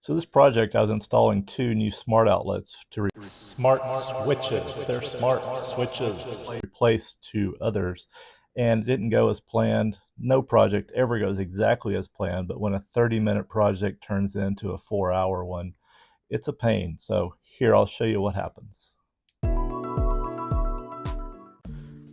So this project, I was installing two new smart outlets to smart switches. They're smart switches replace two others, and it didn't go as planned. No project ever goes exactly as planned, but when a 30-minute project turns into a 4-hour one, it's a pain. So here, I'll show you what happens.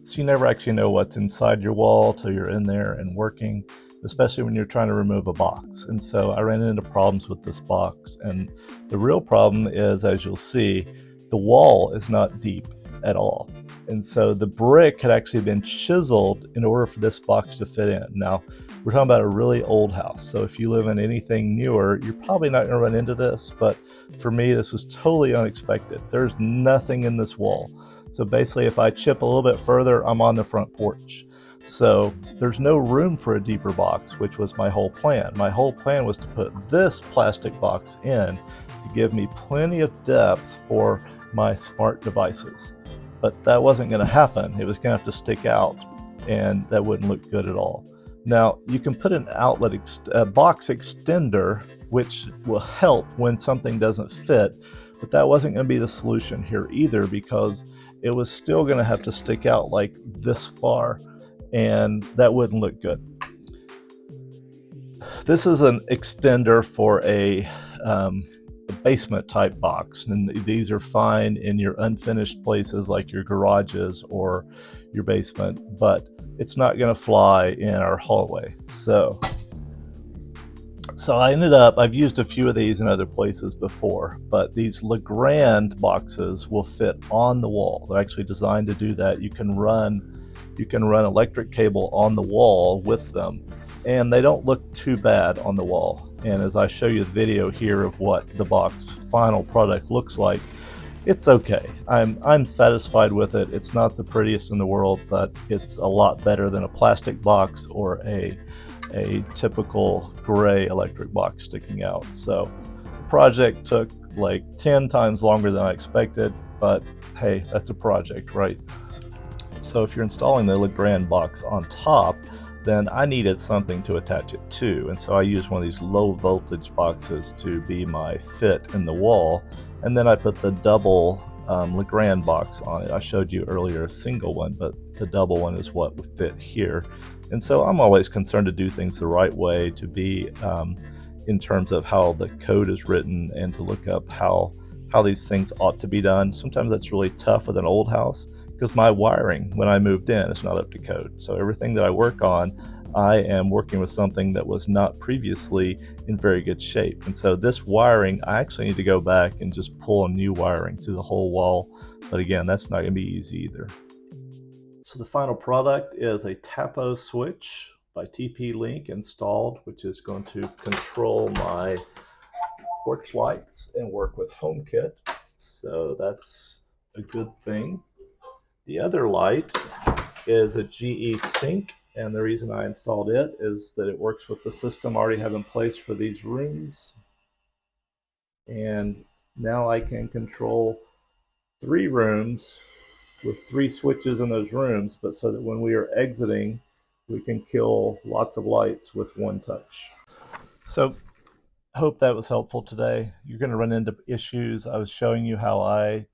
So you never actually know what's inside your wall till you're in there and working, especially when you're trying to remove a box. And so I ran into problems with this box. And the real problem is, as you'll see, the wall is not deep at all. And so the brick had actually been chiseled in order for this box to fit in. Now, we're talking about a really old house. So if you live in anything newer, you're probably not going to run into this. But for me, this was totally unexpected. There's nothing in this wall. So basically, if I chip a little bit further, I'm on the front porch. So there's no room for a deeper box, which was my whole plan. My whole plan was to put this plastic box in to give me plenty of depth for my smart devices. But that wasn't going to happen. It was going to have to stick out, and that wouldn't look good at all. Now, you can put an outlet box extender, which will help when something doesn't fit, but that wasn't going to be the solution here either, because it was still going to have to stick out like this far, and that wouldn't look good. This is an extender for a basement type box, and these are fine in your unfinished places like your garages or your basement, but it's not going to fly in our hallway. So I've used a few of these in other places before, but these Legrand boxes will fit on the wall. They're actually designed to do that. You can run electric cable on the wall with them, and they don't look too bad on the wall. And as I show you the video here of what the box final product looks like, it's okay. I'm satisfied with it. It's not the prettiest in the world, but it's a lot better than a plastic box or a typical gray electric box sticking out. So the project took like 10 times longer than I expected, but hey, that's a project, right? So if you're installing the Legrand box on top, then I needed something to attach it to, and so I used one of these low voltage boxes to be my fit in the wall, and then I put the double Legrand box on it. I showed you earlier a single one, but the double one is what would fit here. And so I'm always concerned to do things the right way, to be in terms of how the code is written, and to look up how these things ought to be done. Sometimes that's really tough with an old house, because my wiring when I moved in is not up to code. So everything that I work on, I am working with something that was not previously in very good shape. And so this wiring, I actually need to go back and just pull a new wiring through the whole wall. But again, that's not going to be easy either. So the final product is a Tapo switch by TP-Link installed, which is going to control my porch lights and work with HomeKit. So that's a good thing. The other light is a GE cync, and the reason I installed it is that it works with the system I already have in place for these rooms. And now I can control 3 rooms with 3 switches in those rooms, but so that when we are exiting, we can kill lots of lights with one touch. So hope that was helpful today. You're going to run into issues. I was showing you how I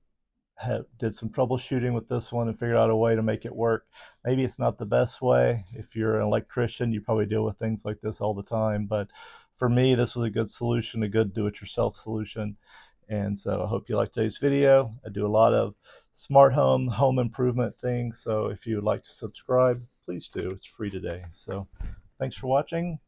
did some troubleshooting with this one and figured out a way to make it work. Maybe it's not the best way. If you're an electrician, you probably deal with things like this all the time, but for me, this was a good solution, a good do-it-yourself solution. And so I hope you liked today's video. I do a lot of smart home improvement things, so if you would like to subscribe, please do. It's free today. So thanks for watching.